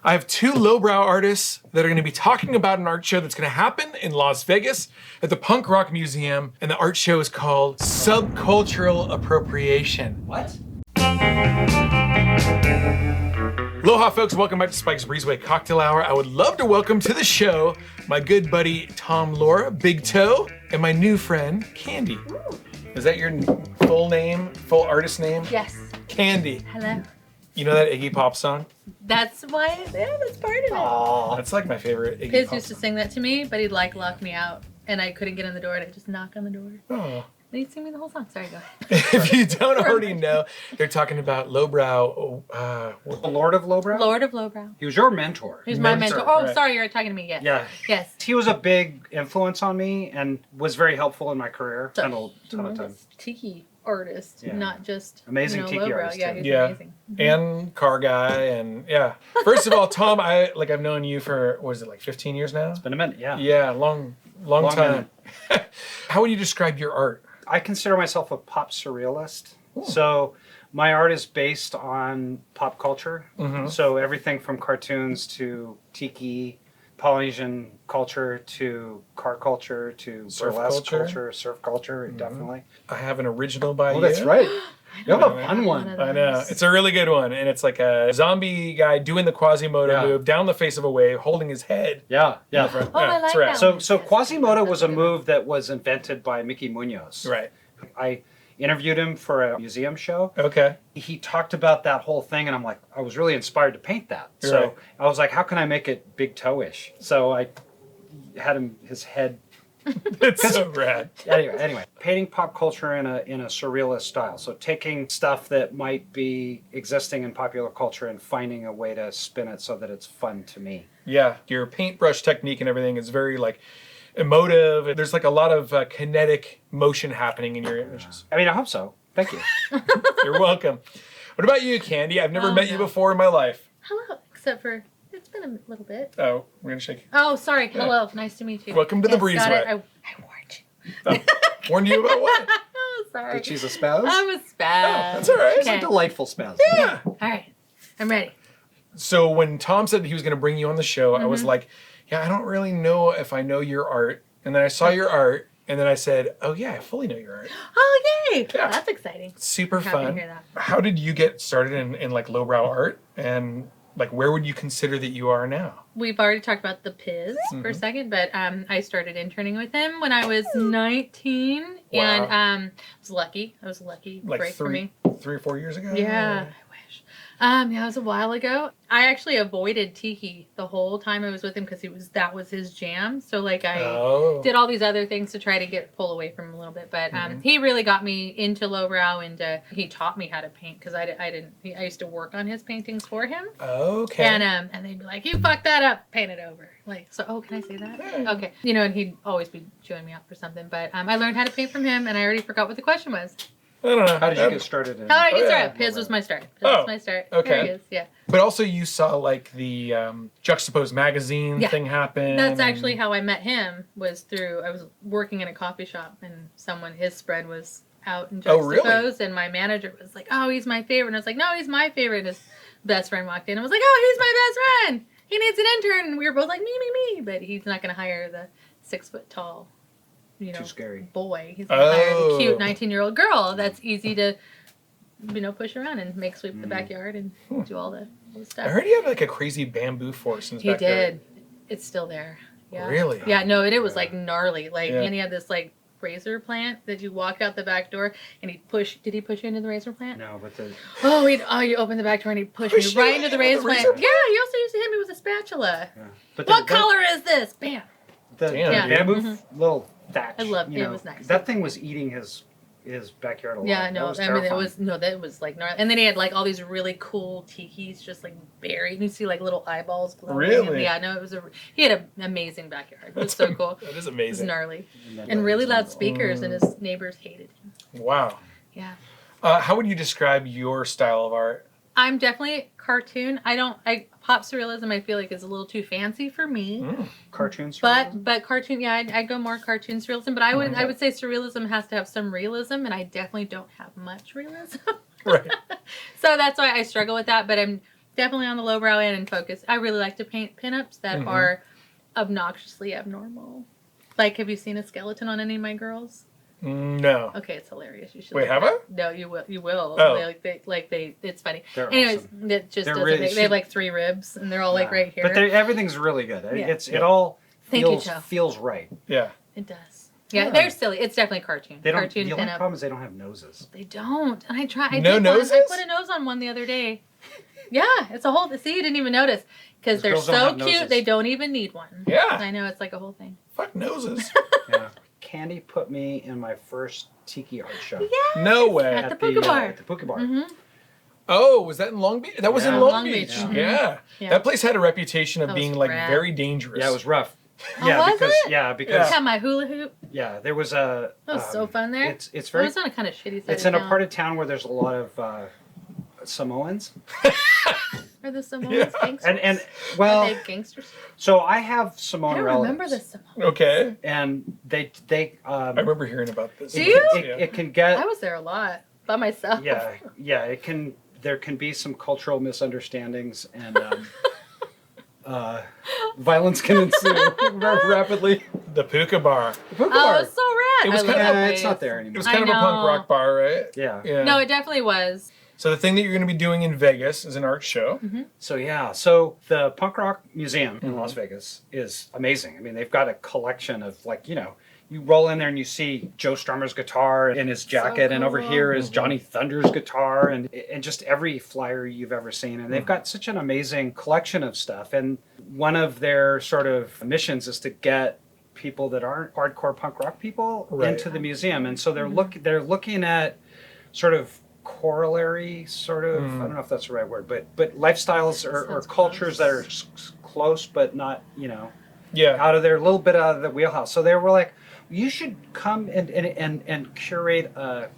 I have two lowbrow artists that are going to be talking about an art show that's going to happen in Las Vegas at the Punk Rock Museum, and the art show is called Subcultural Appropriation. What? Aloha, folks. Welcome back to Spike's Breezeway Cocktail Hour. I would love to welcome to the show my good buddy Tom Laura, BigToe, and my new friend Candy. Ooh. Is that your full name, full artist name? Yes. Candy. Hello. You know that Iggy Pop song? That's why, yeah, that's part of it. Oh, that's like my favorite Iggy Piz Pop used to song. sing that to me, but he'd like lock me out, and I couldn't get in the door, and I'd just knock on the door. Oh. And he'd sing me the whole song. Sorry, go ahead. If you don't already know, they're talking about lowbrow. The Lord of LowBrow? Lord of LowBrow. He was your mentor. He's my Mentor, mentor. Oh, right. sorry, you're talking to me. Yes. Yeah. Yes. He was a big influence on me and was very helpful in my career. So, Spent a ton of time. humongous Tiki artist, Yeah. not just Amazing Tiki lowbrow. artist, Yeah, too. he's Yeah. amazing. And car guy, and yeah. First of all, Tom, I've known you for, what is it, like 15 years now? Been a minute, yeah. Yeah, long time. How would you describe your art? I consider myself a pop surrealist. Ooh. So my art is based on pop culture. Mhm. So everything from cartoons to Tiki, Polynesian culture to car culture to Surf burlesque culture? surf culture, definitely. I have an original by Oh, you. that's right. You have a know. fun one. I know. It's a really good one. And it's like a zombie guy doing the Quasimodo Yeah. move down the face of a wave, holding his head. Yeah, yeah. Oh, I like it's right. that So, one. so Yes, Quasimodo was a that's good one. move that was invented by Mickey Munoz. Right. I interviewed him for a museum show. Okay. He talked about that whole thing, and I'm like, I was really inspired to paint that. Right. So I was like, how can I make it big toe-ish? So I had his head. It's so rad. Anyway, painting pop culture in a surrealist style. So taking stuff that might be existing in popular culture and finding a way to spin it so that it's fun to me. Yeah. Your paintbrush technique and everything is very like emotive. There's like a lot of kinetic motion happening in your images. I mean, I hope so. Thank you. You're welcome. What about you, Candy? I've never Oh, met you no. before in my life. Hello, except for it's been a little bit. Oh, we're gonna shake. Oh, sorry. Hello, nice to meet you. Welcome to the Yes, got it. Breezeway. I warned you. Oh, warned you about what? Oh, sorry. That she's a spouse? I'm a spaz. that's all right. She's Okay. a delightful spouse. Yeah. All right, I'm ready. So when Tom said he was gonna bring you on the show, I was like, yeah, I don't really know if I know your art. And then I saw your art, and then I said, oh yeah, I fully know your art. Oh, yay! Yeah. That's exciting. Super Happy to fun. hear that. How did you get started in like lowbrow art? And like where would you consider that you are now? We've already talked about the Piz for a second, but I started interning with him when I was 19, and I was lucky. I was lucky. Like Great for me. 3 or 4 years ago? Yeah, I wish. Yeah, it was a while ago. I actually avoided Tiki the whole time I was with him because that was his jam. So like I did all these other things to try to pull away from him a little bit. But he really got me into lowbrow, and he taught me how to paint because I used to work on his paintings for him. Okay. And they'd be like, "You fucked that up, paint it over." Like, so, oh, can I say that? Yeah. Okay. And he'd always be chewing me out for something. But I learned how to paint from him, and I already forgot what the question was. I don't know. How did you get started in How did I get yeah. started? Piz was my start. Piz was my start. Okay. There he is. Yeah. But also you saw like the Juxtaposed magazine Yeah. thing happen. That's actually how I met him. I was working in a coffee shop, and his spread was out in Oh, really? Juxtaposed, and my manager was like, "Oh, he's my favorite." And I was like, "No, he's my favorite." And his best friend walked in and was like, "Oh, he's my best friend. He needs an intern." And we were both like, me. But he's not going to hire the 6 foot tall, Too scary. boy. He's going to hire the Oh. cute 19-year-old girl that's easy to, push around and make sweep the backyard and do all the stuff. I heard he had like a crazy bamboo forest in his He backyard. did. It's still there. Yeah. Really? Yeah, no, it was like gnarly. Like, Yeah. and he had this like razor plant that you walk out the back door, and did he push you into the razor plant? No, but the Oh, you open the back door and he'd push Push me right you into the into razor the plant. razor plant? Yeah, he also used to hit me with a spatula. but What color is this? Bam. The Damn. bamboo little thatch. I loved it. It was nice. That thing was eating his backyard alive. Yeah, That no, was I mean, terrifying. that was like gnarly. And then he had like all these really cool tikis just like buried. You see like little eyeballs glowing. Really? And, yeah, no, he had an amazing backyard. It was so cool. That is It was amazing. gnarly. then And really loud it speakers, and his neighbors hated him. Wow. Yeah. How would you describe your style of art? I'm definitely cartoon. Pop surrealism I feel like is a little too fancy for me. Cartoons. But cartoon, yeah, I go more cartoon surrealism. But I would say surrealism has to have some realism, and I definitely don't have much realism. Right. So that's why I struggle with that. But definitely on the lowbrow end and focus. I really like to paint pinups that are obnoxiously abnormal. Like, have you seen a skeleton on any of my girls? No. Okay, it's hilarious. You should. Wait, have I? No, you will. You will. Oh. It's funny. They're Anyways, awesome. it just They're doesn't. really- They have like 3 ribs, and they're all like right here. But everything's really good. Yeah. It all Thank you, feels Joe. feels right. Yeah. It does. Yeah, they're silly. It's definitely cartoon. They don't. Cartoon The only pinup. problem is they don't have noses. They don't. And I tried. No noses? I put a nose on one the other day. Yeah, it's a whole. See, you didn't even notice because they're girls don't so have cute. noses. They don't even need one. Yeah. I know, it's like a whole thing. Fuck noses. Yeah. Candy put me in my first Tiki art show. Yeah. No way. At the Puka Bar. At the Puka Bar. Mm-hmm. Oh, was that in Long Beach? That was in Yeah. Long Beach. Beach. Yeah. Yeah. That place had a reputation of That being was like rad. very dangerous. Yeah, it was rough. Oh, Yeah, was because it? yeah, because I had my hula hoop. yeah, there was a. That was so fun there. It's It very. was on a kind of shitty side It's of in a town. part of town where there's a lot of Samoans, Are the Samoans Yeah. gangsters? and Are well, they gangsters? so I have I Samoan don't relatives. remember the Samoans. Okay. And they I remember hearing about this. Do you? It can get I was there a lot by myself. yeah it can there can be some cultural misunderstandings and violence can ensue rapidly. The Puka Bar. The Puka Oh, Bar. it's so rad. It was I kinda- love that Yeah, it's place. not there It anymore. was kind of a I punk know. rock bar, right? Yeah. Yeah. No, it definitely was. So the thing that you're going to be doing in Vegas is an art show. So the Punk Rock Museum in Las Vegas is amazing. I mean, they've got a collection of you roll in there and you see Joe Strummer's guitar in his jacket, and over cool. here is Johnny Thunder's guitar, and just every flyer you've ever seen. And they've got such an amazing collection of stuff. And one of their sort of missions is to get people that aren't hardcore punk rock people Right. into the museum. And so they're looking at sort of corollary sort of I don't know if that's the right word, but lifestyles or Sounds cultures close. that are close but not Yeah. out of their little bit out of the wheelhouse. So they were like, you should come and curate a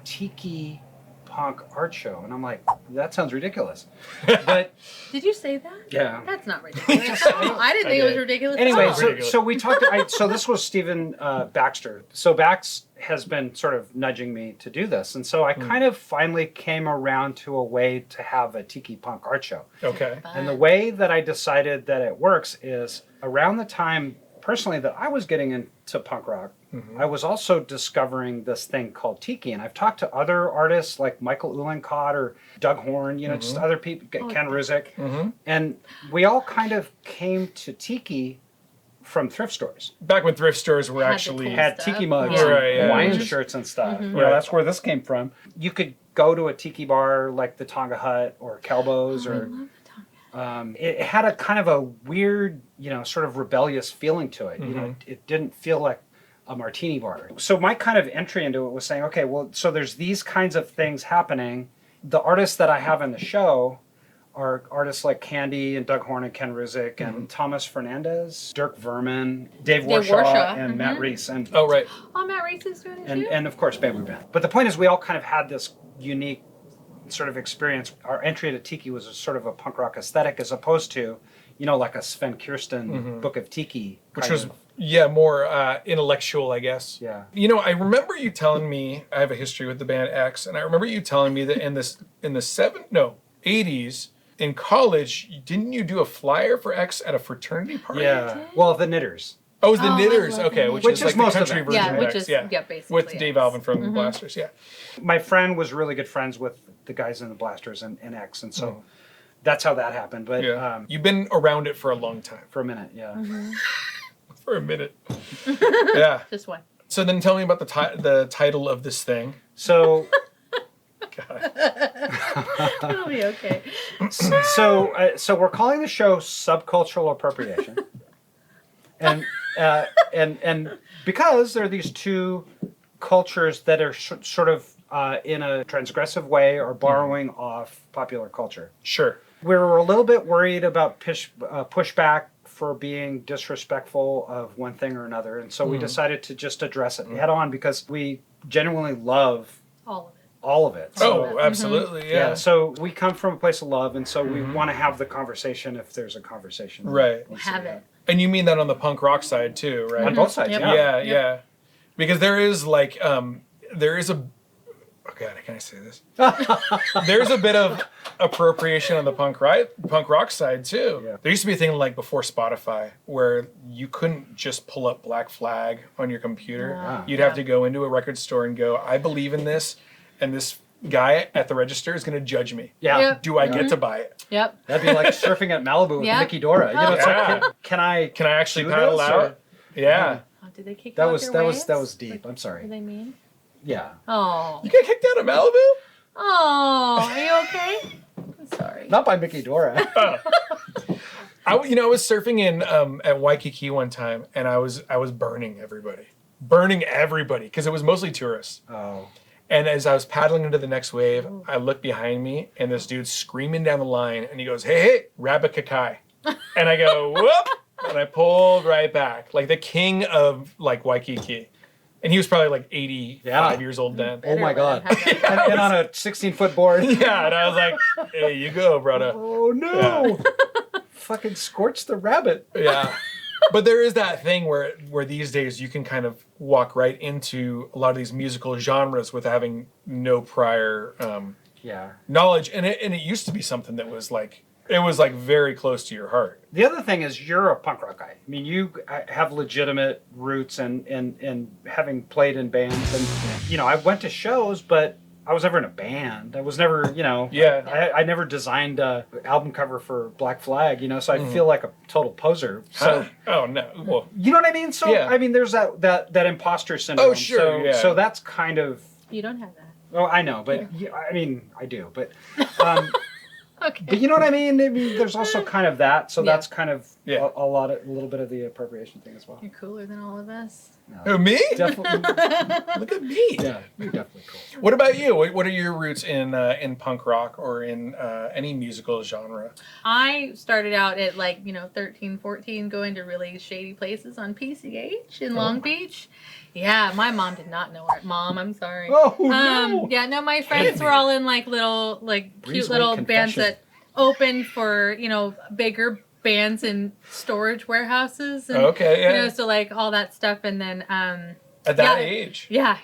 tiki punk art show. And I'm like, that sounds ridiculous. But Did you say that? yeah. That's not ridiculous. I didn't think it was did. ridiculous. Anyway, at all. Ridiculous. so we talked. So this was Stephen Baxter. So Bax has been sort of nudging me to do this, and so I kind of finally came around to a way to have a tiki punk art show. Okay. And the way that I decided that it works is around the time, personally, that I was getting into punk rock, I was also discovering this thing called Tiki. And I've talked to other artists like Michael Uhlenkott or Doug Horn, just other people, Ken Ruzick. And we all kind of came to Tiki from thrift stores. Back when thrift stores were Had the actually cool Had stuff. Tiki mugs Yeah. Right, yeah. and Hawaiian shirts and stuff. Mm-hmm. Right. That's where this came from. You could go to a Tiki bar like the Tonga Hut or Kelbo's or... it had a kind of a weird, sort of rebellious feeling to it. It didn't feel like a martini bar. So my kind of entry into it was saying, okay, well, so there's these kinds of things happening. The artists that I have in the show are artists like Candy and Doug Horn and Ken Ruzick and Thomas Fernandez, Dirk Vermin, Dave Warshaw, and Matt Reese. And Oh, right. Oh, Matt Reese is doing it too? and of course Bamboo Band. But the point is, we all kind of had this unique sort of experience. Our entry to Tiki was a sort of a punk rock aesthetic, as opposed to, like a Sven Kirsten Book of Tiki, Which kind was, of. more intellectual, I guess. Yeah. I remember you telling me, I have a history with the band X, and I remember you telling me that in the 80s, in college, didn't you do a flyer for X at a fraternity party? Yeah. Well, the Knitters. Oh, it was the Oh, I Knitters. love Okay, the which Knitters. is Which is like most the of country it. version Yeah, of which X. is- yeah. yeah, basically, With Dave yes. Alvin from the Blasters, yeah. My friend was really good friends with the guys in the Blasters and X, and so that's how that happened. But Yeah. You've been around it for a long time. for a minute, yeah. For a minute. Yeah. Just one. So then tell me about the title of this thing. So God. It'll be okay. so we're calling the show Subcultural Appropriation, and because there are these two cultures that are sort of in a transgressive way or borrowing off popular culture. Sure. We were a little bit worried about pushback for being disrespectful of one thing or another, and so we decided to just address it head on, because we genuinely love All of it. all of it. So, Oh, absolutely, yeah. so we come from a place of love, and so we want to have the conversation if there's a conversation. Right. We'll see Have that. it. And you mean that on the punk rock side too, right? On both sides, Yep. yeah. Yeah. Because there is like there is a God, can I say this? There's a bit of appropriation on the punk rock side too. Yeah. There used to be a thing like before Spotify where you couldn't just pull up Black Flag on your computer. Yeah. You'd have to go into a record store and go, I believe in this, and this guy at the register is going to judge me. Yeah. Yep. Do I get to buy it? Yep. That'd be like surfing at Malibu with Yeah. Mickey Dora. You know, it's Yeah. like, can I actually do paddle this, out? or- Yeah. Oh, did they kick That you was out that their was ways? that was deep. I'm Were sorry. they mean? Yeah. Oh. You got kicked out of Malibu? Oh, are you okay? I'm sorry. Not by Mickey Dora. I was surfing in at Waikiki one time, and I was burning everybody because it was mostly tourists. Oh. And as I was paddling into the next wave, I looked behind me, and this dude's screaming down the line, and he goes, "Hey, rabbit kakai," and I go, "Whoop!" and I pulled right back, like the king of like Waikiki, and he was probably like 85 years old then. Oh my God. Better let him have And on a 16-foot board. Yeah, and I was like, "Hey, you go, brother." Oh no. Fucking scorched the rabbit. Yeah. But there is that thing where these days you can kind of walk right into a lot of these musical genres with having no prior Yeah. knowledge, and it used to be something that was like very close to your heart. The other thing is you're a punk rock guy. I mean, you have legitimate roots and having played in bands. And, I went to shows, but I was never in a band. I was never, Yeah. I never designed a album cover for Black Flag, so I feel like a total poser. So, Oh no. Well, you know what I mean? So, Yeah. I mean, there's that imposter syndrome. Oh, sure, So, yeah. so that's kind of, You don't have that. oh, I know, but I mean, I do, but, Okay. but you know what I mean? I mean, there's also kind of that. So Yeah. that's kind of Yeah. a little bit of the appropriation thing as well. You're cooler than all of us. who, me? Definitely. Look at me. Yeah, you're definitely cool. What about you? What are your roots in punk rock or in any musical genre? I started out at 13, 14, going to really shady places on PCH in Long Beach. Yeah, my mom did not know it. Mom, I'm sorry. Oh, no. Yeah, no, my friends were all in little, cute Breezeway little bands confession. that opened for, bigger bands in storage warehouses. And, Okay, yeah. so all that stuff. And then, At that age? Yeah.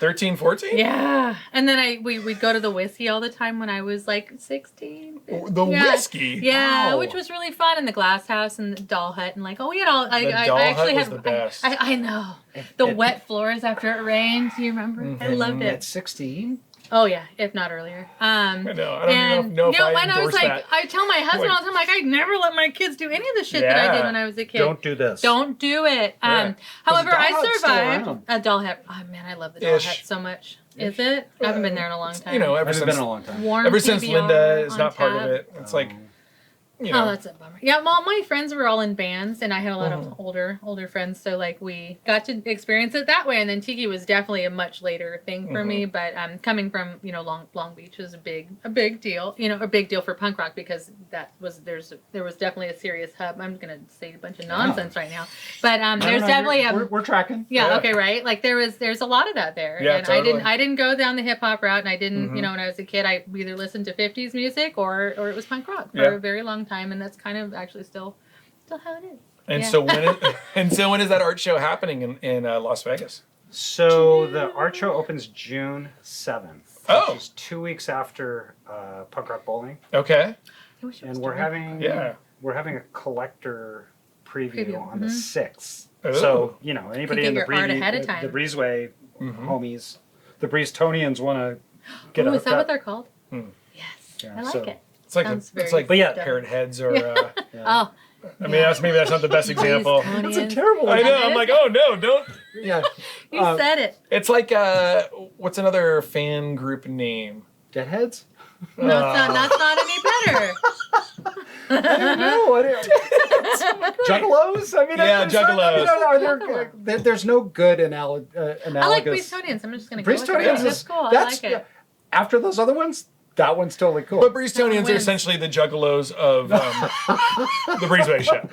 13, 14? Yeah. And then we'd go to the whiskey all the time when I was 16. The Yeah. whiskey? Yeah, Wow. which was really fun. And the Glass House and the Doll Hut. And we had all, I Doll actually Hut was had, the best. I know. The wet floors after it rained. Do you remember? I loved At it. 16? Oh yeah, if not earlier. I know. I don't even know if I when I was endorse that. I tell my husband all the time, I never let my kids do any of the shit that I did when I was a kid. Don't do this. Don't do it. Yeah. However, Doll I Hut's still survived around. a Doll Hut. Oh man, I love the Doll Ish. Hut so much. Is it? I haven't been there in a long time. Ever It's been since a long time. Warm ever since PBR Linda is on not part of tap. it, it's like Oh, that's a bummer. Yeah, well, my friends were all in bands, and I had a lot Mm-hmm. of older friends, so we got to experience it that way. And then Tiki was definitely a much later thing for me, but coming from Long Beach was a big deal. A big deal for punk rock because there was definitely a serious hub. I'm gonna say a bunch of nonsense right now, but there's definitely we're tracking. yeah, okay, right. There's a lot of that there. Yeah, and totally. I didn't go down the hip hop route, and I didn't, when I was a kid, I either listened to 50s music or it was punk rock for a very long time, and that's kind of actually still how it is. And Yeah. so when is that art show happening in Las Vegas? So the art show opens June 7th. Oh. Which is 2 weeks after Punk Rock Bowling. Okay. I wish it And was we're done. having a collector preview Preview, on the 6th. Ooh. So, anybody get in the your art ahead of time. the Breezeway homies, the Breezetonians want to get Oh, hooked is that what up. they're called? Hmm. Yes, Yeah, I like so- it. It's like Sounds it's very like But yeah. parrot heads or Oh, I mean that's not the best example. That's a terrible I one. know. I'm like, oh no, don't. Yeah. you said it. It's like what's another fan group name? Deadheads? No, that's not any better. I don't know. Juggalos? I mean, Yeah, Juggalos. There's no good analogous. I like Breezetonians. I'm just gonna go with it. Breezetonians That's is cool. I that's like it. after those other ones. That one's totally cool. But Breezetonians are wins. essentially the Juggalos of the Breezeway show.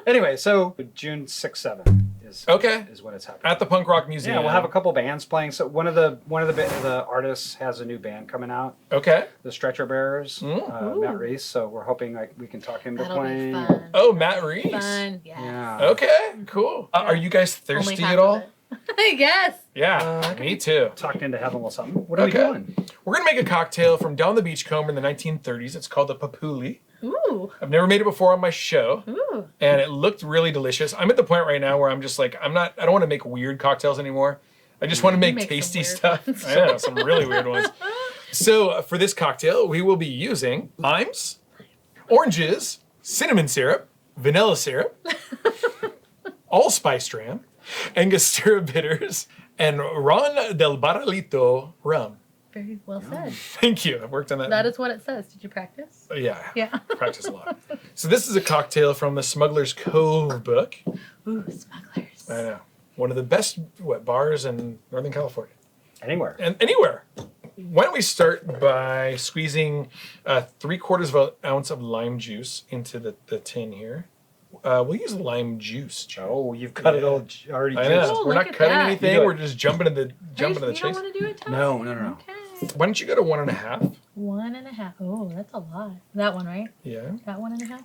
Anyway, so June 6th, 7th is Okay. is when it's happening. At the Punk Rock Museum. Yeah, we'll have a couple bands playing. So one of the artists has a new band coming out, Okay. the Stretcher Bearers, Ooh. Matt Reese. So we're hoping we can talk him to That'll be playing. fun. Oh, Matt Reese. Fun. Yeah. Yeah. Okay, cool. Are you guys Only thirsty half at of all? it. Yes. Yeah, me too. Talked into having a little something. What are we doing? We're going to make a cocktail from Don the Beachcomber in the 1930s. It's called the Pupuli. Ooh. I've never made it before on my show. Ooh. And it looked really delicious. I'm at the point right now where I'm just like, I don't want to make weird cocktails anymore. I just want to make tasty stuff. I know, some really weird ones. So for this cocktail, we will be using limes, oranges, cinnamon syrup, vanilla syrup, allspice dram, Angostura bitters, and Ron del Barrilito rum. Very well said. Thank you. I've worked on that. That is what it says. Did you practice? Yeah. Yeah. Practice a lot. So this is a cocktail from the Smuggler's Cove book. Ooh, smugglers. I know. One of the best bars in Northern California. Anywhere. And anywhere. Why don't we start by squeezing 3/4 of an ounce of lime juice into the tin here. We'll use lime juice. Oh, you've cut it all already. I know. Oh, We're look not at cutting that. anything. We're just jumping to the You chase. don't want to do it, Tom? No. Okay. Why don't you go to 1.5? 1.5. Oh, that's a lot. That one, right? Yeah. That 1.5?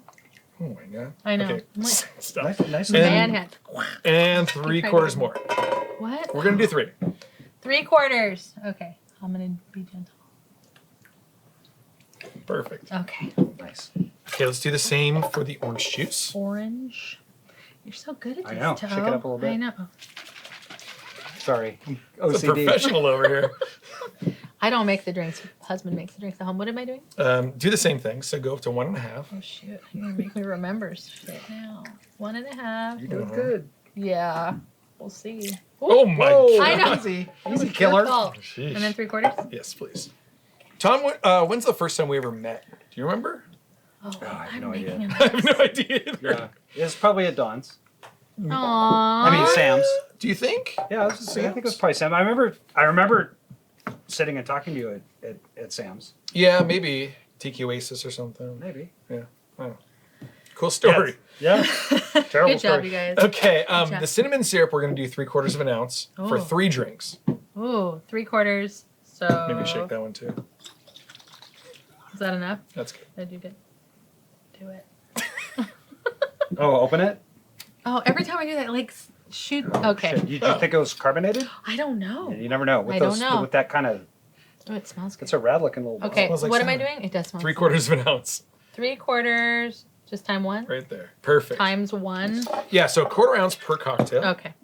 Oh my god. I know. Okay. I'm like, Stop. Nice. man hat. And 3/4 more. What? We're gonna do 3. 3/4. Okay. I'm going to be gentle. Perfect. Okay. Nice. Okay, let's do the same for the orange juice. Orange. You're so good at this, I know. Toe. Shake it up a little bit. I know. Sorry. It's a OCD. professional over here. I don't make the drinks. Husband makes the drinks at home. What am I doing? Do the same thing. So go up to 1.5. Oh, shoot. You're going to make me remember shit now. 1.5. You're doing good. Yeah. We'll see. Oh my Whoa. I know. Easy Your killer. fault. Sheesh. And then 3/4? Yes, please. Tom, when's the first time we ever met? Do you remember? Oh, I have I'm no idea. making I have no idea. Yeah. It's probably at Don's. Aww. I mean, Sam's. Do you think? Yeah, I think it was probably Sam. I remember sitting and talking to you at Sam's. Yeah, maybe Tiki Oasis or something. Maybe. Yeah. Oh. Cool story. Yeah. Terrible Good job, story. you guys. Okay, job. the cinnamon syrup we're going to do 3/4 of an ounce for Oh. 3 drinks. Ooh, 3/4. So. Maybe shake that one too. Is that enough? That's good. Did you do it? Oh, open it? Oh, every time I do that, like, shoot. Oh, Okay. shit. You think it was carbonated? I don't know. Yeah, you never know. With I don't know. With that kind of, Oh, it smells good. it's a rad looking little. Okay, smells like what am I cinnamon. doing? It does smell. 3/4 of an ounce. 3/4, just time 1? Right there. Perfect. Times 1. Yeah, so 1/4 ounce per cocktail. Okay.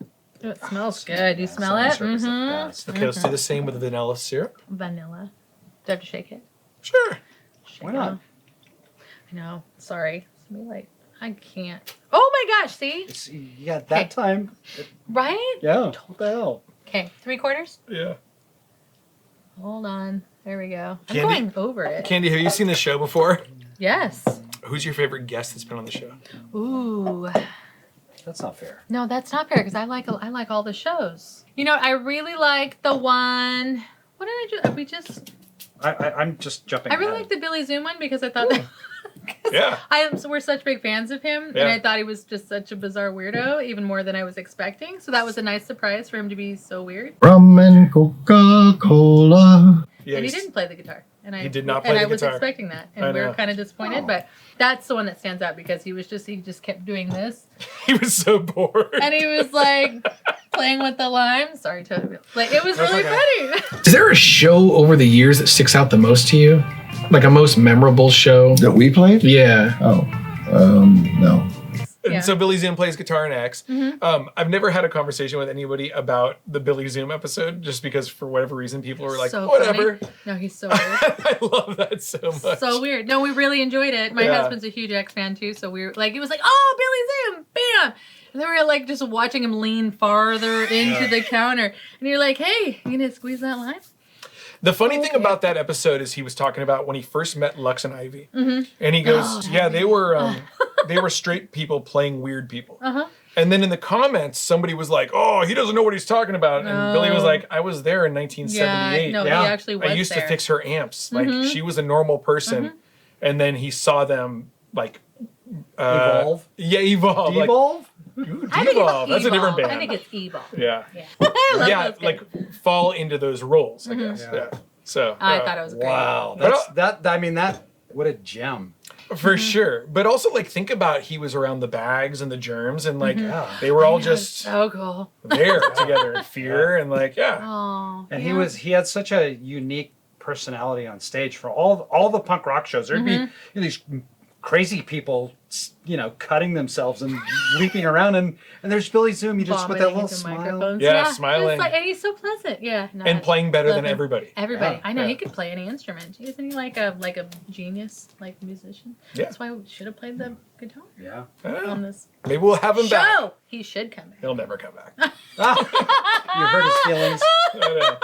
Oh, it smells good. You smell Cinnamon it? syrup is the Mm-hmm. best. Okay, let's do the same with the vanilla syrup. Vanilla. Do I have to shake it? Sure. Shake Why it not? off. I know. Sorry. Somebody like, I can't. Oh my gosh, see? Yeah, that Okay. time. Right? Yeah. What the hell? Okay, 3/4. Yeah. Hold on. There we go. I'm Candy? going over it. Candy, have you seen the show before? Yes. Who's your favorite guest that's been on the show? Ooh. That's not fair. No, that's not fair because I like all the shows. You know, I really like the one. What did I do? We just. I'm just jumping. I really ahead. like the Billy Zoom one because I thought that. Yeah. We're such big fans of him, Yeah. and I thought he was just such a bizarre weirdo, even more than I was expecting. So that was a nice surprise for him to be so weird. Rum and Coca-Cola. Yeah, And he he's- didn't play the guitar. And He did not play and the I was guitar. expecting that, I and we know. were kind of disappointed. But that's the one that stands out because he just kept doing this, he was so bored. and he was like playing with the lime. Sorry, totally. Like it was That's really okay. funny. Is there a show over the years that sticks out the most to you? Like a most memorable show? That we played? Yeah. Oh, no. And Yeah. so Billy Zoom plays guitar in X. Mhm. I've never had a conversation with anybody about the Billy Zoom episode just because for whatever reason people were like, So whatever. funny. No, he's so weird. I love that so much. So weird. No, we really enjoyed it. My Yeah. husband's a huge X fan too, so we were like, it was like, oh, Billy Zoom, bam. And then we were like just watching him lean farther into the counter, and you're like, hey, you gonna squeeze that lime? The funny thing Okay. about that episode is he was talking about when he first met Lux and Ivy. Mhm. And he goes, Oh, yeah, they were straight people playing weird people. Uh-huh. And then in the comments, somebody was like, oh, he doesn't know what he's talking about. And Billy was No. like, I was there in 1978. Yeah, no, Yeah. he actually was I used there. to fix her amps. Like Mhm. she was a normal person. And then he saw them like Evolve. Yeah, evolve. Like, Devolve? ooh, I think it's Devolve. That's a different Evolve. band. I think it's Evolve. yeah. Yeah. I love Yeah, those guys. like fall into those roles, I guess. Yeah. Yeah. So I thought it was great. Wow. But That. I mean, that. What a gem. For sure. But also, like, think about he was around the bags and the germs, and, like, Yeah. they were all Yeah, just so cool. there together in fear, and, like, yeah. Oh, And yeah. he had such a unique personality on stage for all the punk rock shows. There'd be these crazy people, cutting themselves and leaping around, and there's Billy Zoom. You just with that Vomiting little into smile. microphones. Yeah, just smiling. like, and he's so pleasant. Yeah. No, And playing better love than him. everybody. Everybody. Yeah. I know Yeah. he could play any instrument. Isn't he like a genius, like musician? Yeah. That's why we should have played the guitar Yeah. on this Maybe we'll have him back. show. He should come back. He'll never come back. You hurt his feelings. I know.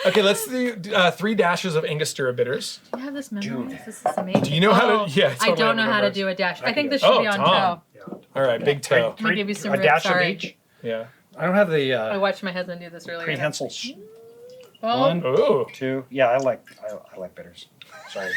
Okay, let's do 3 dashes of Angostura bitters. Do you have this memorized? This is amazing. Do you know how to- yeah, it's I on my don't know how to memorized. do a dash. I can think do this it. should Oh, be on Tom. Yeah. All right, big toe. I'm gonna give you some a dash sorry. of each. Yeah. I don't have the I watched my husband do this earlier. prehensile. Oh, One, Oh. 2. Yeah, I like bitters. Sorry,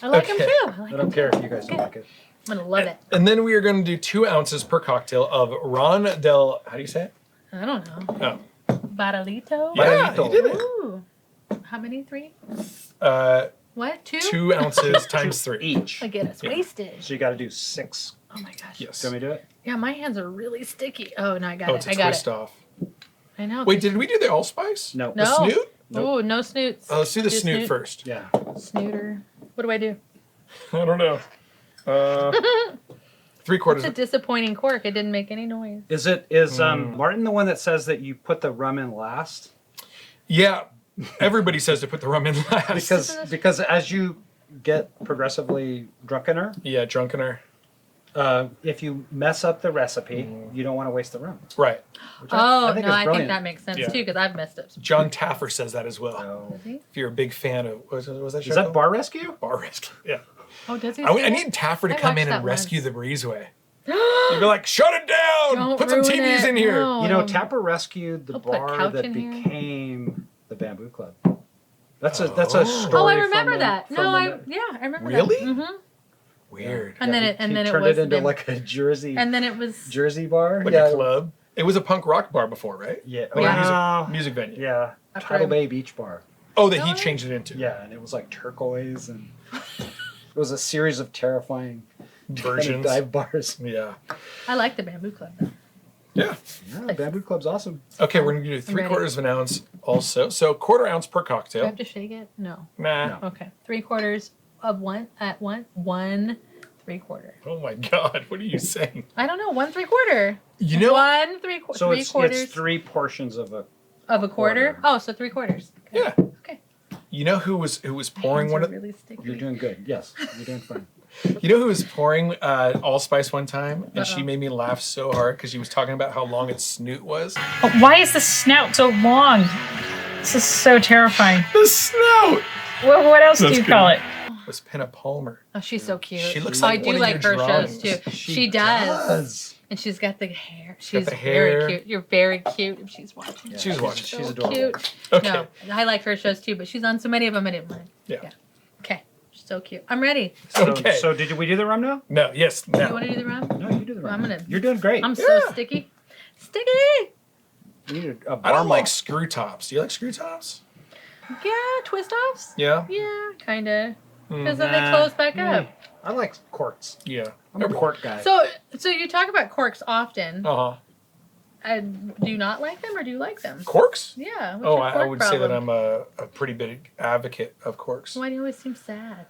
I like him Okay. too. I him don't care too. if you guys don't like it. I'm gonna love it. And then we are going to do 2 ounces per cocktail of Ron del. How do you say it? I don't know. Oh. Baralito? Yeah, Baralito. you did it. Ooh. How many? 3? Uh, What? 2? 2 ounces times 3. Each. I get us Yeah. wasted. So you got to do 6. Oh my gosh. Yes. Do you want me to do it? Yeah, my hands are really sticky. Oh no, I got Oh, it. it's I a got twist it. off. I know. Wait, did we do the allspice? No. No. The snoot? Nope. Oh, no snoots. Oh, let's do the Do snoot snoot? first. Yeah. Snooter. What do I do? I don't know. 3 quarters. It's a disappointing cork. It didn't make any noise. Is Martin the one that says that you put the rum in last? Yeah. Everybody says to put the rum in last. Because as you get progressively drunkener, Yeah, drunkener. if you mess up the recipe, you don't want to waste the rum. Right. Which Oh, think no, is I think brilliant. that makes sense Yeah. too because I've messed up. John Taffer says that as well. Oh. Does he? If you're a big fan of, was that show? Is that called? Bar Rescue? Bar Rescue? Yeah. Oh, does he? I say need Taffer to I come watched in and that rescue once. the Breezeway. You'd be like, shut it down! Don't Put some ruin TVs it. in here. No. You know, Tapper rescued the I'll put bar couch that in here. became the Bamboo Club. That's a Oh. story. Oh, I from remember the- that. from No, the- I remember Really? that. Mm-hmm. Weird. And then he- it and he then it turned was it into them. like a Jersey was Jersey bar. Like yeah. a club. It was a punk rock bar before, right? Yeah. Like Yeah. a music venue. Yeah. After Tidal I- Bay Beach Bar. Oh, that he Really? changed it into. Yeah, and it was like turquoise, and it was a series of terrifying Versions. dive bars. Yeah. I like the Bamboo Club though. Yeah. Yeah, Bamboo Club's awesome. Okay, we're going to do 3/4 of an ounce also. So 1/4 ounce per Do I cocktail. have to shake it? No. Nah. No. Okay. 3/4 of one at one 1/3. Oh my God, what are you saying? I don't know. 1/3. You know, 1/3. So it's 3/4 3 portions of a. of a quarter. quarter. Oh, so 3/4. Okay. yeah. Okay. You know who was pouring Hands one are of really sticky. You're doing good. Yes, you're doing fine. You know who was pouring allspice one time, and she Uh-oh. made me laugh so hard because she was talking about how long its snoot was. Why is the snout so long? This is so terrifying. The snout What else That's do you good. call it? was Pinna Palmer. Oh, she's so cute. She looks Oh, like I do one of like your her shows drawings. too. She does. does. And she's got the hair. got She's the very hair. cute. You're very cute if she's watching. Yeah, She's watching. So She's adorable. cute. Okay. No, I like her shows too, but she's on so many of them I didn't mind. Yeah. Okay. She's so cute. I'm ready. Okay. So we do the rum now? No. Yes. Do you Now. want to do the round? No, you do the rum. I'm gonna- You're doing great. I'm so Yeah. sticky. Sticky! You need a I bar don't like mop. screw tops. Do you like screw tops? Yeah, twist offs? Yeah. Yeah, kind of. Because Mm. then they Nah. close back up. I like corks. Yeah. I'm a cork guy. So you talk about corks often. Uh huh. Do you not like them or do you like them? Corks? Yeah. What's Oh, your I cork would say that problem? I'm a pretty big advocate of corks. Why do you always seem sad?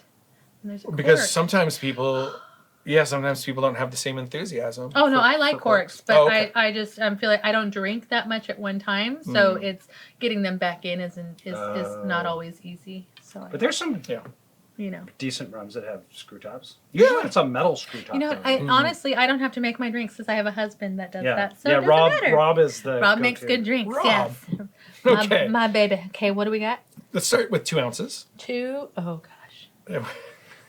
when there's a Because cork? sometimes people don't have the same enthusiasm. Oh no, for- I like for corks, but Oh, okay. I just feel like I don't drink that much at one time, so it's getting them back in is not always easy. So But there's some you know, decent rums that have screw tops. Yeah. Usually it's a metal screw top. you know, though. I honestly I don't have to make my drinks because I have a husband that does yeah, that. So yeah. it doesn't Rob matter. Rob is the Rob makes go-to. good drinks. Rob. Yes. Okay. My baby. Okay, what do we got? Let's start with 2 ounces. 2. Oh gosh,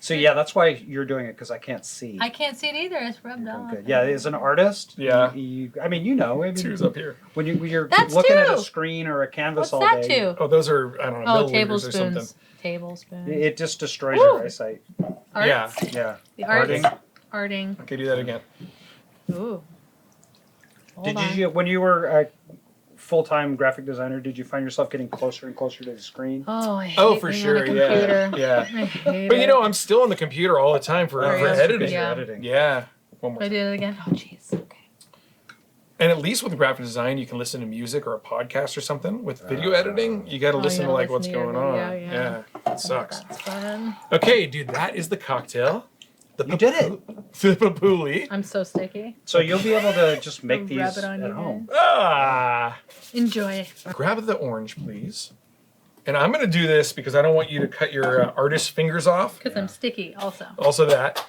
So yeah, that's why you're doing it because I can't see. I can't see it either. It's rubbed off. Okay. Yeah, as an artist, Yeah. I mean, you know, Two's up here. when you're That's looking at a 2. screen or a canvas What's all that day, to? Oh, those are, I don't know, Oh, milliliters or something. tablespoons. Tablespoons. it just destroys Woo! your eyesight. Arts? Yeah. Yeah. The arts. Arting. Arting. Okay, do that again. Ooh. Hold Did on. you when you were full-time graphic designer, did you find yourself getting closer and closer to the screen? Oh, I hate Oh, for being sure, on a yeah, computer. yeah. I hate But you it. know, I'm still on the computer all the time for yeah. editing. Yeah. Editing. Yeah. One more I did it again. Oh, jeez. Okay. And at least with graphic design, you can listen to music or a podcast or something. With video editing, you got to listen to like what's going on. Yeah, it sucks. That's fun. Okay, dude, that is the cocktail. You did it. The Pupuli. I'm so sticky. So you'll be able to just make these Rub it on at your home. Ah. Enjoy. Grab the orange, please. And I'm going to do this because I don't want you to cut your artist fingers off. Because I'm sticky also. Also that.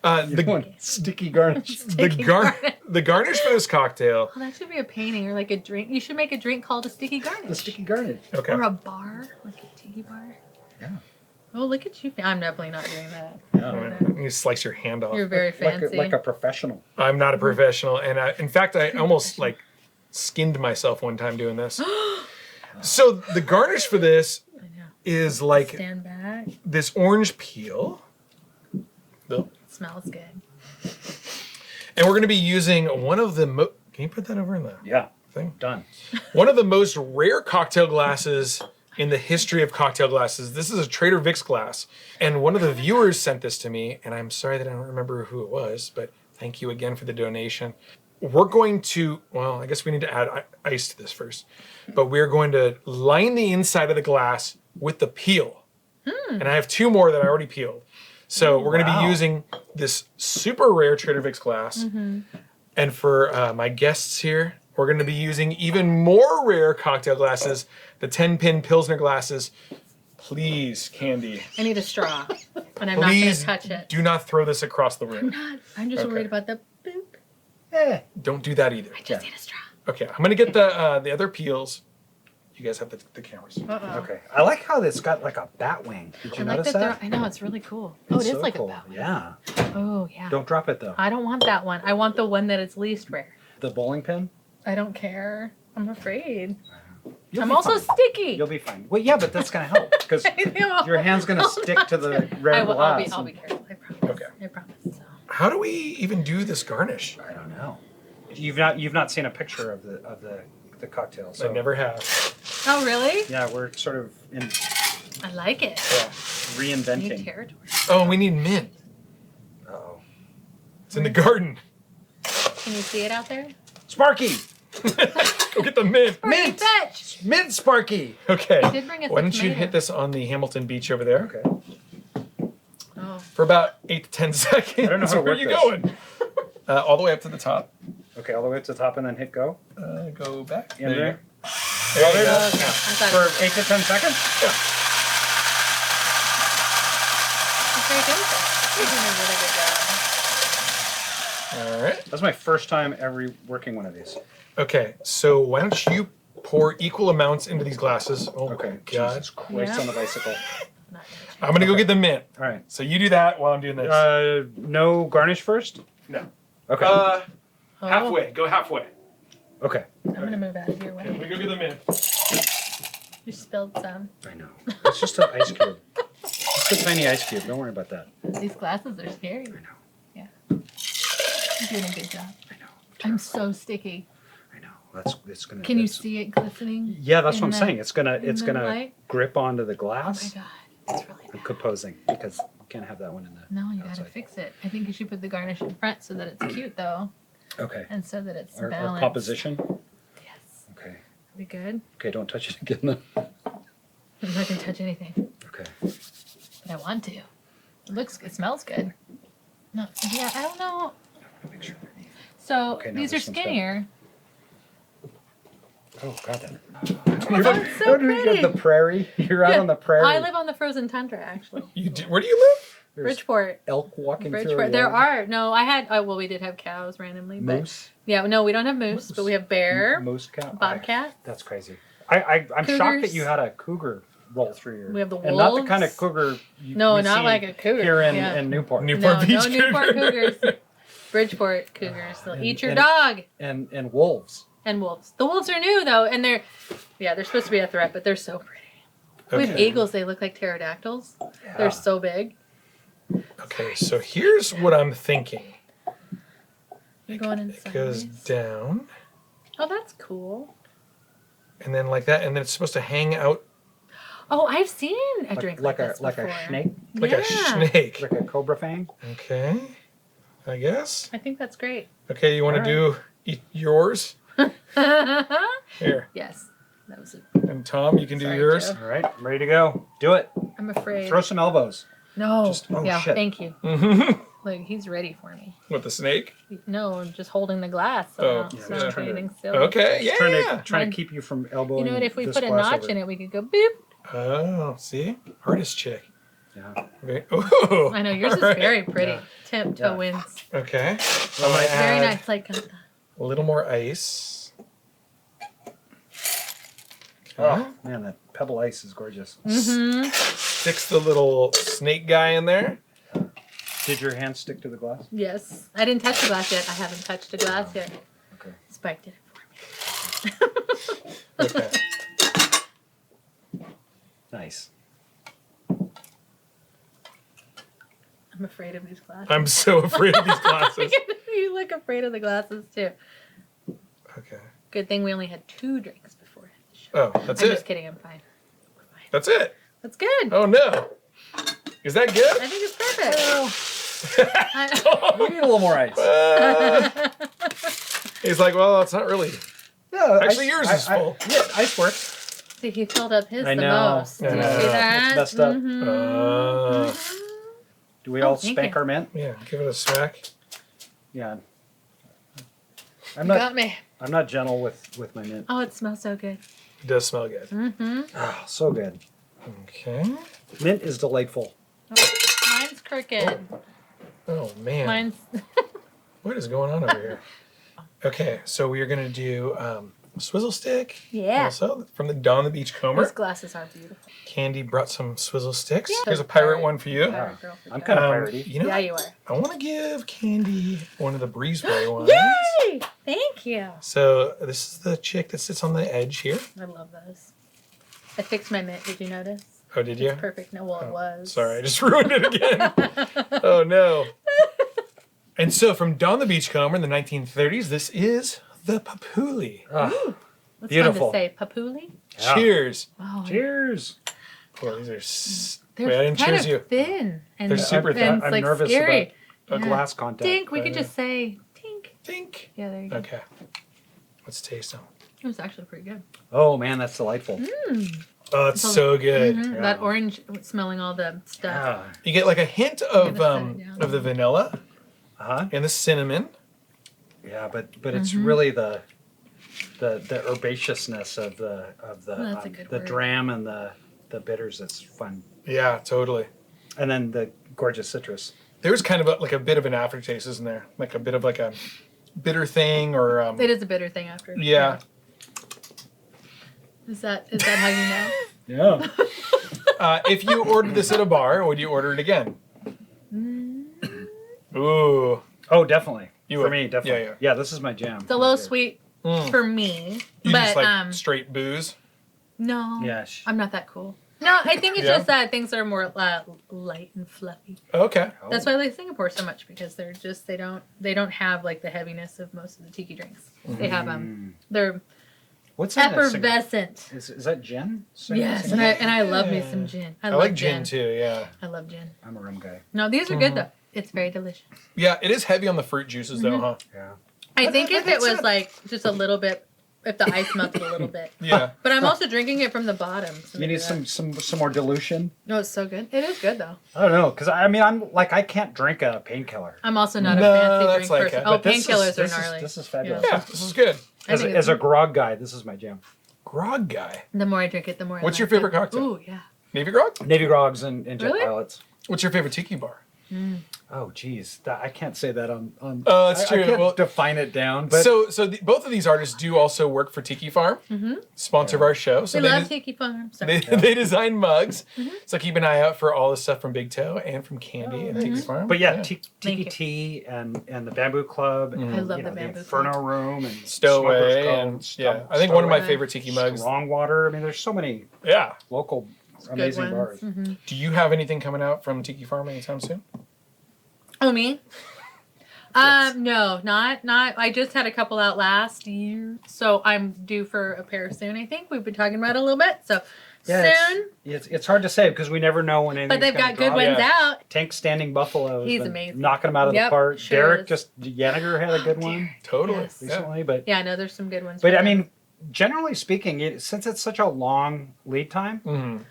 You want sticky garnish. The garnish for this cocktail. Well, that should be a painting or like a drink. You should make a drink called a sticky garnish. The sticky garnish. Okay. Or a bar, like a tiki bar. Yeah. Oh, look at you. I'm definitely not doing that. You slice your hand off. You're very fancy. Like a professional. I'm not a professional, and in fact, I almost like skinned myself one time doing this. So the garnish for this I know. is like Stand back. this orange peel. It smells good. And we're going to be using one of the can you put that over in the Yeah. thing? Done. One of the most rare cocktail glasses in the history of cocktail glasses. This is a Trader Vic's glass. And one of the viewers sent this to me, and I'm sorry that I don't remember who it was, but thank you again for the donation. We're going to, well, I guess we need to add ice to this first, but we're going to line the inside of the glass with the peel. And I have two more that I already peeled. So we're going to be using this super rare Trader Vic's glass. And for my guests here, we're going to be using even more rare cocktail glasses, the 10-pin Pilsner glasses. Please, Candy. I need a straw. And I'm Please not going to touch it. do not throw this across the room. I'm just Okay. worried about the boop. Don't do that either. I just need a straw. Okay, I'm going to get the other peels. You guys have the cameras. Uh-oh. Okay. I like how it's got like a bat wing. Did you I like notice that. that? I know, it's really cool. Oh, It's it is so like cool. a bat one. Yeah. Oh, yeah. Don't drop it though. I don't want that one. I want the one that is least rare. The bowling pin? I don't care. I'm afraid. You'll I'm be also fine. sticky. You'll be fine. Well, yeah, but that's gonna help because know. your hand's gonna stick to the red glass. I'll be careful. I promise. Okay. I promise. So. How do we even do this garnish? I don't know. You've not seen a picture of the cocktail. So I never have. Oh, really? Yeah, we're sort of in I like it. New reinventing. territory. Oh, we need mint. Uh-oh. It's in the garden. Can you see it out there? Sparky! Go get the mint. Mint! Fetch! Mint Sparky! Okay. I did bring us Why a don't you tomato. hit this on the Hamilton Beach over there Okay. Oh. for about 8 to 10 seconds? I don't know how to Where are work you this. going? All the way up to the top. Okay, all the way up to the top and then hit go. Go back. In There you there. go. There you go. Okay. I thought For 8 to 10 seconds? it's very good. You're doing a really good job. All right. That's my first time ever working one of these. Okay, so why don't you pour equal amounts into these glasses? Oh, Okay. God. Jesus Christ Yeah. on the bicycle. Not touching. I'm going to go get the mint. All right. So you do that while I'm doing this. No garnish first? No. Okay. Oh, Halfway. Go halfway. Okay. I'm gonna move out of your Okay, let way. me go get the mint. You spilled some. I know. It's just an ice cube. Just a tiny ice cube. Don't worry about that. These glasses are scary. I know. Yeah. You're doing a good job. I know. I'm so sticky. I know. It's gonna. Can you it's- see it glistening? Yeah, that's in what I'm the- saying. It's gonna the light? grip onto the Oh my glass. god, it's really I'm bad. composing because you can't have that one in the. No, you gotta outside. fix it. I think you should put the garnish in front so that it's cute though, Okay. and so that it's Our balanced. composition. Yes. Okay. Be good. Okay. Don't touch it again. Then. I'm not gonna touch anything, Okay. but I want to. It smells good. No, yeah, I don't know. Make sure. So Okay, now these are this one's done. skinnier. Oh God. That. Oh, it's so pretty. The prairie. You're out Yeah, on the prairie. I live on the frozen tundra actually. Where do you live? There's Bridgeport. elk walking through. a Bridgeport. There road. are no. I had. Oh well, we did have cows randomly, but Moose. yeah, no, we don't have moose, but we have bear, Moose cow. bobcat. That's crazy. I'm shocked that Cougars. you had a cougar roll through your. We have the And not the wolves. kind of cougar. No, we not see like a cougar. Here in, Yeah. in Newport. Newport No, Beach Newport Cougar. cougars. Bridgeport cougars. They'll And- eat your and- dog. And wolves. And wolves. The wolves are new though, and they're supposed to be a threat, but they're so pretty. We have Okay. eagles. They look like pterodactyls. Yeah. They're so big. Okay, so here's what I'm thinking. You're going It inside. goes down. Oh, that's cool. and then like that, and then it's supposed to hang out Oh, I've seen a drink like this like before. a snake, like a Yeah. snake. like a cobra fang. Okay, I guess. I think that's great. Okay, you want to do yours? Here. Yes. That was it. And Tom, you can do Sorry, yours. Joe. All right, I'm ready to go. Do it. I'm afraid. Throw some elbows. No. Just- oh, yeah, shit. thank you. Like, he's ready for me. With the snake? No, I'm just holding the glass. So Oh, it's yeah. not getting silly. Okay, Just trying yeah. to keep you from elbowing. You know what? If we this put a glass notch over. in it, we could go boop. Oh, see? Artist chick. Yeah. Okay. Ooh. I know yours is All right. very pretty. Yeah. Tiptoe Yeah. wins. Okay. I'm gonna Very add nice. Like a little more ice. Oh man, that pebble ice is gorgeous. mm-hmm. Sticks the little snake guy in there. Did your hand stick to the glass? Yes. I didn't touch the glass yet. I haven't touched the glass yet. Okay. Spike did it for me. Okay. Nice. I'm afraid of these glasses. I'm so afraid of these glasses. You look afraid of the glasses too. Okay. Good thing we only had 2 drinks before the show. Oh, that's I'm it. just kidding. I'm fine. We're fine. That's it. That's good. Oh no. Is that good? I think it's perfect. We need a little more ice. He's like, well, it's not really. No, Actually, yours is full. Yeah, ice works. See, he filled up his I the know. most. I Did you know. see that? It's messed up. Mhm. Do we Oh, all thank spank you. our mint? Yeah, give it a smack. Yeah. You got me. I'm not gentle with my mint. Oh, it smells so good. It does smell good. Mm-hmm. Oh, so good. Okay. Mint is delightful. Mine's crooked. Oh man. Mine's. What is going on over here? Okay, so we are gonna do swizzle stick. Yeah. Also from the Don the Beachcomber. These glasses are beautiful. Candy brought some swizzle sticks. Yeah. Here's a pirate one for you. Pirate girl for I'm Joe. kind of piratey. You know, Yeah, you are. I want to give Candy one of the Breezeway ones. Yay! Thank you. So this is the chick that sits on the edge here. I love those. I fixed my mint. Did you notice? Oh, did you? It's perfect. No, well, it was. Sorry, I just ruined it again. Oh no. And so from Don the Beachcomber in the 1930s, this is the Pupuli. Ah, What's Beautiful. fun to say? Papuli? Yeah. Cheers. Oh, cheers. Oh, these are. they're Wait, I didn't kind cheers of you. thin. And They're super and thin. It's I'm like nervous scary. A Yeah. glass contact. Tink. We could just say tink. Think. Yeah, there you go. Okay. Let's taste them. It was actually pretty good. Oh man, that's delightful. Oh, it's so good. Mhm. Yeah. That orange, smelling all the stuff. Ah. You get like a hint of gonna set it down. the vanilla Uh-huh. and the cinnamon. Yeah, but it's really the herbaceousness of the That's a good the word. dram and the bitters that's fun. Yeah, totally. And then the gorgeous citrus. There's kind of like a bit of an aftertaste, isn't there? Like a bit of like a bitter thing or It is a bitter thing after. yeah. Is that how you know? Yeah. If you ordered this at a bar, would you order it again? Ooh. Oh, definitely. You For would. me, definitely. Yeah, Yeah, this is my jam. It's a little sweet for me, You but just like straight booze. no, Yeah. I'm not that cool. No, I think it's Yeah. just that things are more light and fluffy. Okay. That's why I like Singapore so much because they're just they don't have like the heaviness of most of the tiki drinks. They have they're What's in that cigarette? effervescent. Is that gin? Yes, and I love me some gin. I I love like gin too, yeah. I love gin. I'm a rum guy. No, these are good though. It's very delicious. Yeah, it is heavy on the fruit juices though, huh? Yeah. I think if it that's was it. like just a little bit, if the ice melted a little bit. Yeah. But I'm also drinking it from the bottom. so You maybe need that- some more dilution. No, it's so good. It is good though. I don't know, because I mean I'm like I can't drink a painkiller. I'm also not No, a fancy that's drink like person. it. Oh, But this is- painkillers are this is- gnarly. This is fabulous. Yeah, this is good. I As, think as a it's- grog guy, this is my jam. Grog guy. The more I drink it, the more I What's your like it. favorite cocktail? Ooh, yeah. Navy grog? Navy grogs and jet Really? pilots. What's your favorite tiki bar? Oh, geez, I can't say that on. Oh, that's I true. can't Well, define it down, but both of these artists do also work for Tiki Farm, sponsor of our show. So We love des- Tiki Farm. Sorry. they design mugs. So keep an eye out for all the stuff from BigToe and from Candy and Tiki Farm. but yeah, Thank Tiki you. Tea and the Bamboo Club and I love you the know, Bamboo Inferno Room and Stowaway Smoker's Cove and yeah, I think one of my Stowaway. favorite tiki mugs. Strong Water. I mean, there's so many Yeah. local Good amazing ones. bars. Do you have anything coming out from Tiki Farm anytime soon? Oh, me? No, not. I just had a couple out last year, so I'm due for a pair soon. I think we've been talking about it a little bit. So soon. It's hard to say because we never know when anything's But they've got good ones out. Tank Standing Buffalo. He's amazing. Knocking them out of the park. Sure Derek Yaniger had a good one. Totally. Yes. Recently, but Yeah, no, there's some good ones. But for I them. mean, generally speaking, since it's such a long lead time, Mhm.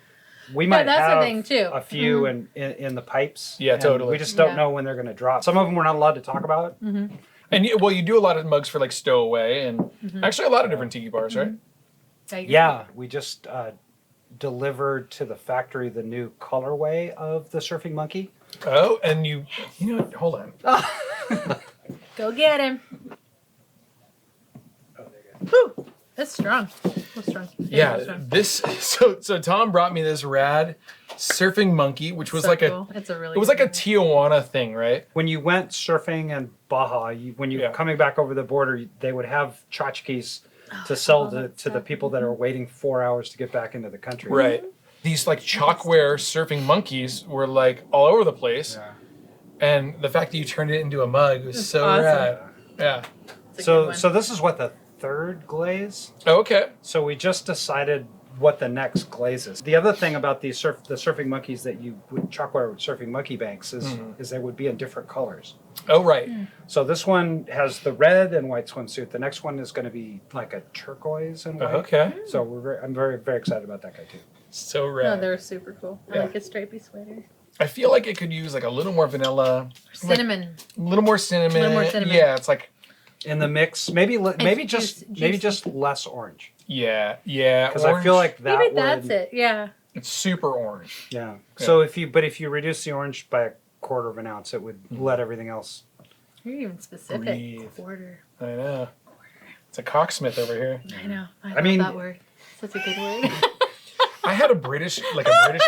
we might that's the have thing, too. a few in the pipes. Yeah, and totally. We just don't Yeah. know when they're going to drop. Some of them we're not allowed to talk about. And you do a lot of mugs for like stowaway and actually a lot of different tiki bars, right? Yeah, we just delivered to the factory the new colorway of the Surfing Monkey. Oh, and you know what? Hold on. Go get him. Oh, there you go. Whew. That's strong. That's strong. Yeah, That's strong. this so Tom brought me this rad surfing monkey, which was So like cool. It's a really it was like a good Tijuana thing, right? When you went surfing in Baja, when you're Yeah. coming back over the border, they would have tchotchkes to sell to the people that are waiting 4 hours to get back into the country. Right. These like chalkware surfing monkeys were like all over the place, Yeah. and the fact that you turned it into a mug was so awesome. rad. Yeah. It's a good So one. so this is what the third glaze. Oh, okay. So we just decided what the next glaze is. The other thing about the surfing monkeys that you would chalkware surfing monkey banks is they would be in different colors. Oh, right. So this one has the red and white swimsuit. The next one is going to be like a turquoise and white. Okay. So I'm very excited about that guy too. So No, rad. they're super cool. I Yeah. like a stripy sweater. I feel like it could use like a little more vanilla, Cinnamon. a little more cinnamon. A little more cinnamon. Yeah, it's like In the mix, maybe just juicy. less orange yeah. because I feel like that Maybe would, that's it. Yeah. it's super orange. Yeah. Yeah. So if you reduce the orange by a quarter of an ounce, it would let everything else. You're even specific. Breathe. Quarter. I know. It's a cocksmith over here. I know. I mean- love that word. Such a good word. I had a British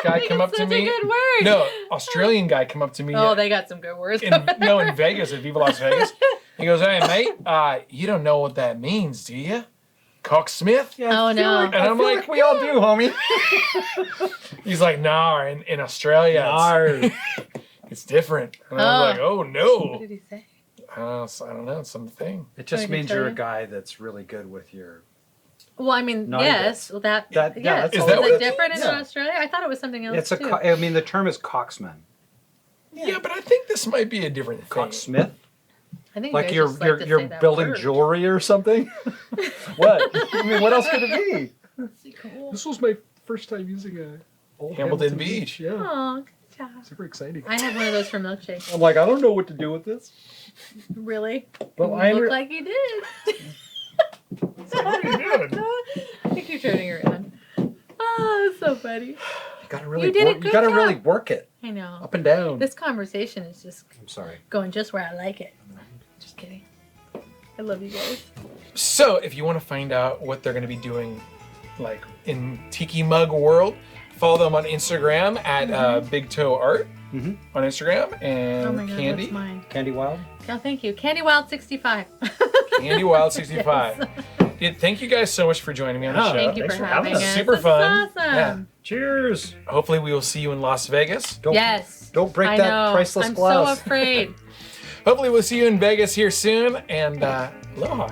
guy come up to Such me. a good word. No, Australian guy come up to me. Oh, they got some good words. in Vegas at Viva Las Vegas. He goes, "Hey mate, you don't know what that means, do you? Cocksmith?" Oh, no. And I'm like, we all do, homie. he's like, "Nah, in Australia, it's different." And I was like, "Oh What no." did he say? I don't know, it's something. It just Sorry to means tell you're a you. guy that's really good with your. Well, I mean, Naughty yes. bits. Well, that That- yeah, yes. that's Is all it it is. different in Yeah. Australia? I thought it was something else It's a. too. I mean, the term is cocksman. Yeah, but I think this might be a different thing. Cocksmith. I think you Like guys you're just like to you're say that building word. jewelry or something. What? I mean, what else could it be? Cool. This was my first time using a old Hamilton Beach. Yeah, Oh, good job. super exciting. I had one of those from Milkshake. I'm like, I don't know what to do with this. Really? But You I look like you did. What are you doing? I think you're turning around. Oh, that's so funny. You gotta really You did a work. You good gotta job. really work it I know. up and down. This conversation is just I'm sorry. going just where I like it. Just kidding. I love you guys. So, if you want to find out what they're going to be doing, like in Tiki Mug World, follow them on Instagram at BigToe Art Mhm. on Instagram and Oh my god, Candy. that's mine. Candy Wild. Oh, thank you. Candy Wild 65. Candy Wild 65. Dude, thank you guys so much for joining me on the Oh, show. Thank you thanks for for having having us. us. Super This is fun. Awesome. Cheers. Hopefully, we will see you in Las Vegas. Don't, Yes. Don't break I that know. priceless I'm glass. so afraid. Hopefully, we'll see you in Vegas here soon. And aloha.